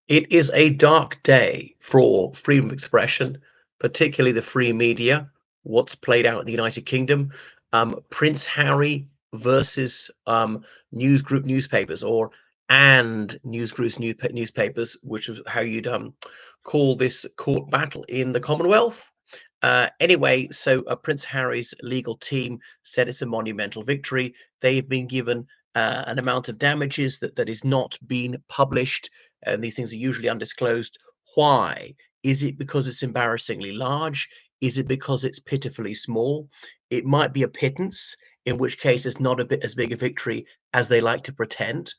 It is a dark day for freedom of expression, particularly the free media. What's played out in the United Kingdom, Prince Harry versus news group newspapers, or and news groups newspapers, which is how you'd call this court battle in the Commonwealth. Anyway, so Prince Harry's legal team said it's a monumental victory. They've been given an amount of damages that is not being published, and these things are usually undisclosed. Why? Is it because it's embarrassingly large? Is it because it's pitifully small? It might be a pittance, in which case it's not a bit as big a victory as they like to pretend.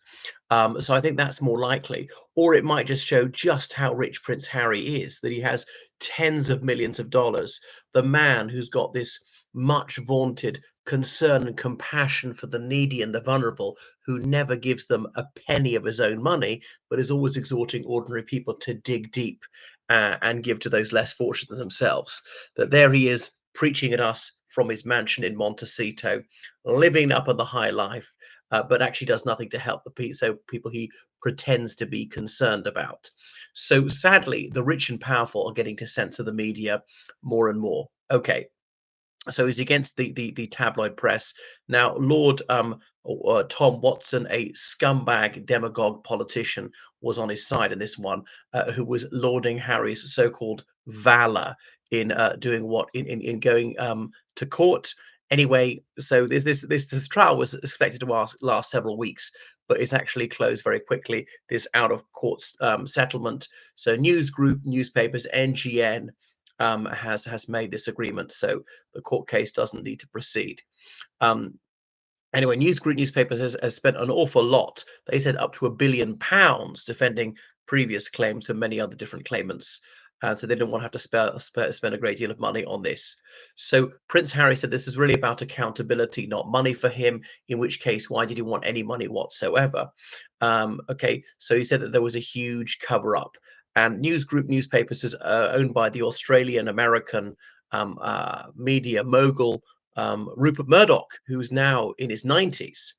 So I think that's more likely. Or it might just show just how rich Prince Harry is, that he has tens of millions of dollars. The man who's got this much vaunted concern and compassion for the needy and the vulnerable, who never gives them a penny of his own money, but is always exhorting ordinary people to dig deep and give to those less fortunate than themselves. That there he is preaching at us from his mansion in Montecito, living up on the high life, but actually does nothing to help the people he pretends to be concerned about. So sadly, the rich and powerful are getting to censor the media more and more. Okay, so he's against the tabloid press now. Lord Tom Watson, a scumbag demagogue politician, was on his side in this one, who was lauding Harry's so-called valor in doing what in going to court. Anyway, so this trial was expected to last several weeks, but it's actually closed very quickly. This out of court settlement. So news group newspapers NGN has made this agreement, so the court case doesn't need to proceed. Um, Anyway, news group newspapers has spent an awful lot. They said up to £1 billion defending previous claims from many other different claimants. So they didn't want to have to spend a great deal of money on this. So Prince Harry said this is really about accountability, not money for him. In which case, why did he want any money whatsoever? Okay, so he said that there was a huge cover up, and news group newspapers is owned by the Australian American media mogul Rupert Murdoch, who's now in his 90s.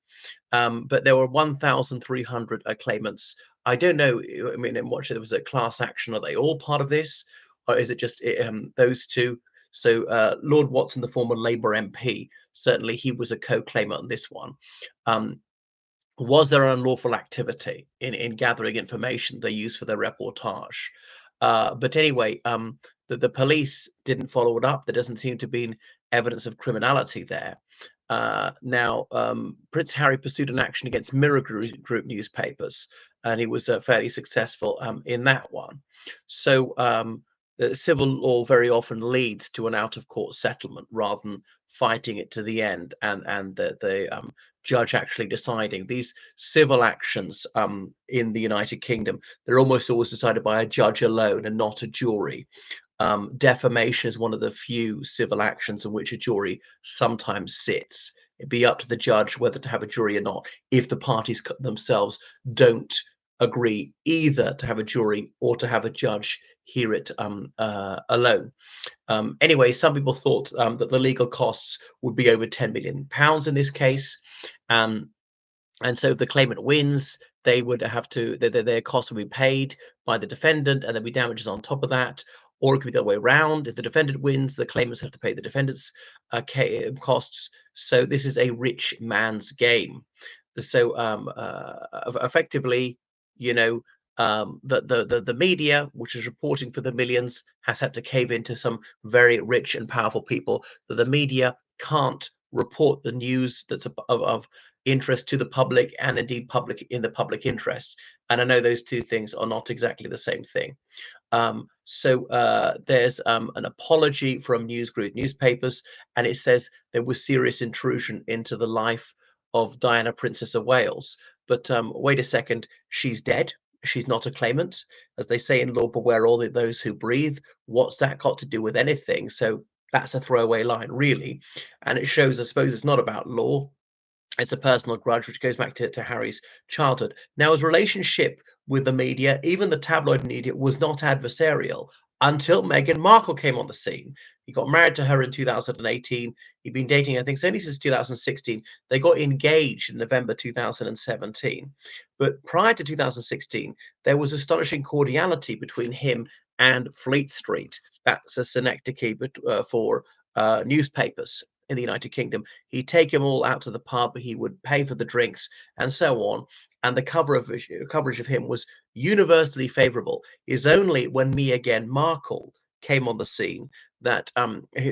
But there were 1,300 claimants. I don't know. I mean, in what there was a class action. Are they all part of this, or is it just those two? So Lord Watson, the former Labour MP, certainly he was a co-claimant on this one. Um, was there unlawful activity in gathering information they used for their reportage? But anyway, the police didn't follow it up. There doesn't seem to be evidence of criminality there. Now, Prince Harry pursued an action against Mirror Group newspapers, and he was fairly successful in that one. So the civil law very often leads to an out-of-court settlement rather than fighting it to the end, and the judge actually deciding. These civil actions in the United Kingdom, they're almost always decided by a judge alone and not a jury. Defamation is one of the few civil actions in which a jury sometimes sits. It'd be up to the judge whether to have a jury or not if the parties themselves don't agree either to have a jury or to have a judge hear it alone. Anyway, some people thought that the legal costs would be over £10 million in this case. Um, and so if the claimant wins, they would have to, their costs will be paid by the defendant, and there'll be damages on top of that. Or it could be the other way around. If the defendant wins, the claimants have to pay the defendant's costs. So this is a rich man's game. So effectively, you know, the media, which is reporting for the millions, has had to cave into some very rich and powerful people. That the media can't report the news that's of interest to the public, and indeed public in the public interest. And I know those two things are not exactly the same thing. So there's an apology from news group newspapers, and it says there was serious intrusion into the life of Diana, Princess of Wales. But wait a second, she's dead. She's not a claimant. As they say in law, beware all those who breathe. What's that got to do with anything? So that's a throwaway line, really. And it shows, I suppose, it's not about law. It's a personal grudge which goes back to Harry's childhood. Now, his relationship with the media, even the tabloid media, was not adversarial until Meghan Markle came on the scene. He got married to her in 2018. He'd been dating, I think, only since 2016. They got engaged in November 2017. But prior to 2016, there was astonishing cordiality between him and Fleet Street. That's a synecdoche for newspapers in the United Kingdom. He'd take them all out to the pub. He would pay for the drinks and so on. And the coverage of him was universally favourable. Is only when Meghan Markle came on the scene that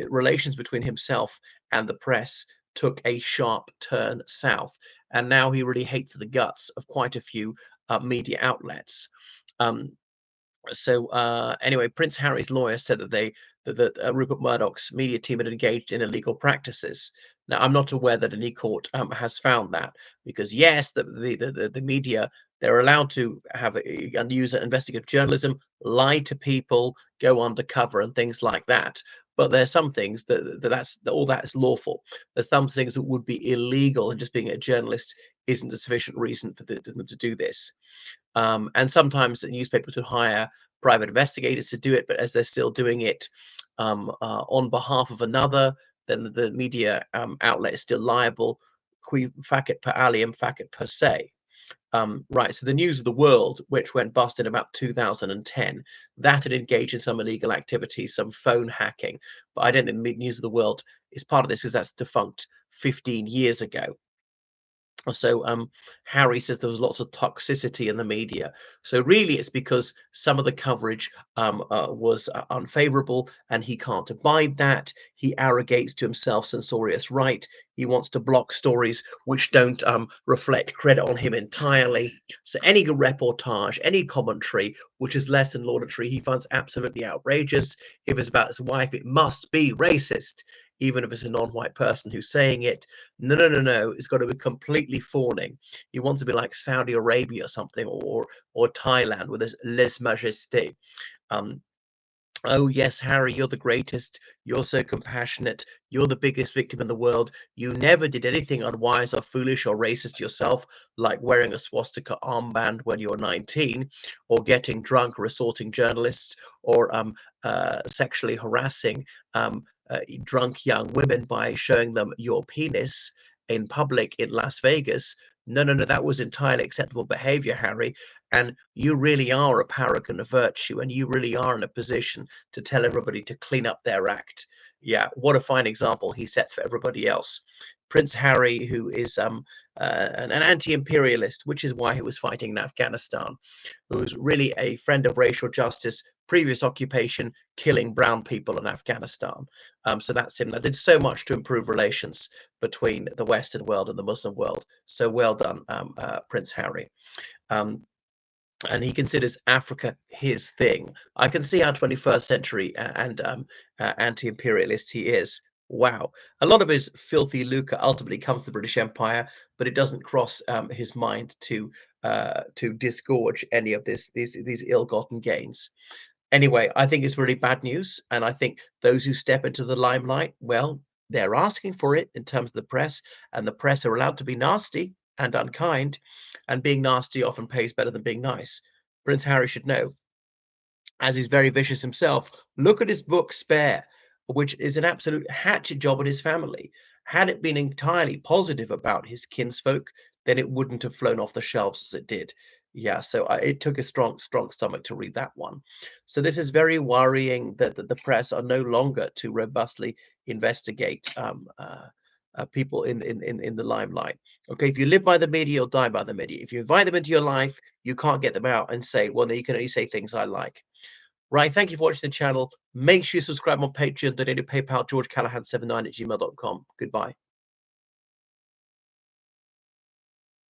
relations between himself and the press took a sharp turn south. And now he really hates the guts of quite a few media outlets. Um, anyway, Prince Harry's lawyer said that Rupert Murdoch's media team had engaged in illegal practices. Now, I'm not aware that any court has found that, because yes, the media, they're allowed to have and use investigative journalism, lie to people, go undercover, and things like that. But there's some things that's all that is lawful. There's some things that would be illegal, and just being a journalist isn't a sufficient reason for them to do this. And sometimes the newspapers would hire private investigators to do it, but as they're still doing it on behalf of another, then the media outlet is still liable. Qui facit per alium, facit per se. Right, so the News of the World, which went bust in about 2010, that had engaged in some illegal activities, some phone hacking. But I don't think News of the World is part of this, because that's defunct 15 years ago. So Harry says there was lots of toxicity in the media. So really, it's because some of the coverage was unfavorable, and he can't abide that. He arrogates to himself censorious right. He wants to block stories which don't reflect credit on him entirely. So any reportage, any commentary which is less than laudatory, he finds absolutely outrageous. If it's about his wife, it must be racist, even if it's a non-white person who's saying it. No, no, no, no. It's got to be completely fawning. He wants to be like Saudi Arabia or something, or Thailand with this lèse majesté. Um, Oh, yes, Harry, you're the greatest. You're so compassionate. You're the biggest victim in the world. You never did anything unwise or foolish or racist yourself, like wearing a swastika armband when you were 19, or getting drunk or assaulting journalists, or sexually harassing drunk young women by showing them your penis in public in Las Vegas. No, no, no, that was entirely acceptable behavior, Harry. And you really are a paragon of virtue, and you really are in a position to tell everybody to clean up their act. Yeah, what a fine example he sets for everybody else. Prince Harry, who is an anti-imperialist, which is why he was fighting in Afghanistan, who was really a friend of racial justice, previous occupation, killing brown people in Afghanistan. So that's him. That did so much to improve relations between the Western world and the Muslim world. So well done, Prince Harry. Um, and he considers Africa his thing. I can see how 21st century and anti-imperialist he is. Wow, a lot of his filthy lucre ultimately comes to the British Empire, but it doesn't cross his mind to disgorge any of these ill-gotten gains. Anyway, I think it's really bad news, and I think those who step into the limelight, well, they're asking for it in terms of the press, and the press are allowed to be nasty and unkind, and being nasty often pays better than being nice. Prince Harry should know, as he's very vicious himself. Look at his book Spare, which is an absolute hatchet job on his family. Had it been entirely positive about his kinsfolk, then it wouldn't have flown off the shelves as it did. Yeah, so it took a strong, strong stomach to read that one. So this is very worrying that the press are no longer to robustly investigate people in the limelight. Okay, if you live by the media, you'll die by the media. If you invite them into your life, you can't get them out and say, well, no, you can only say things I like. Right, thank you for watching the channel. Make sure you subscribe on Patreon, donate to PayPal, georgecallahan79 at gmail.com. Goodbye.